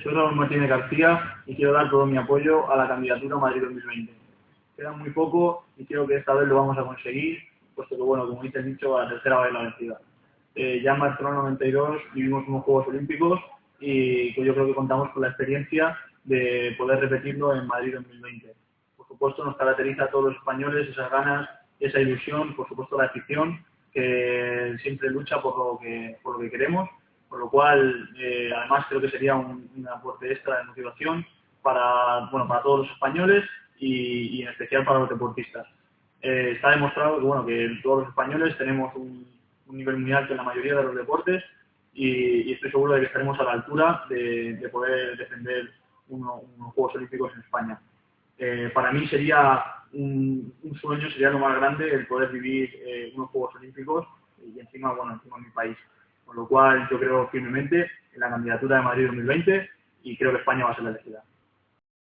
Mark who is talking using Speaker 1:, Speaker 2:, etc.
Speaker 1: Soy Raúl Martínez García y quiero dar todo mi apoyo a la candidatura Madrid 2020. Queda muy poco y creo que esta vez lo vamos a conseguir, puesto que, bueno, como dice el dicho, a la tercera vez la vencida. Ya en Barcelona 92 vivimos unos Juegos Olímpicos y yo creo que contamos con la experiencia de poder repetirlo en Madrid 2020. Por supuesto, nos caracteriza a todos los españoles esas ganas, esa ilusión, por supuesto la afición, que siempre lucha por lo que queremos, por lo cual, además, creo que sería un aporte extra de motivación para todos los españoles y en especial para los deportistas. Está demostrado que, que todos los españoles tenemos un nivel muy alto en la mayoría de los deportes y estoy seguro de que estaremos a la altura de poder defender unos Juegos Olímpicos en España. Para mí sería un sueño, sería lo más grande el poder vivir unos Juegos Olímpicos y encima en mi país. Con lo cual yo creo firmemente en la candidatura de Madrid 2020 y creo que España va a ser la elegida.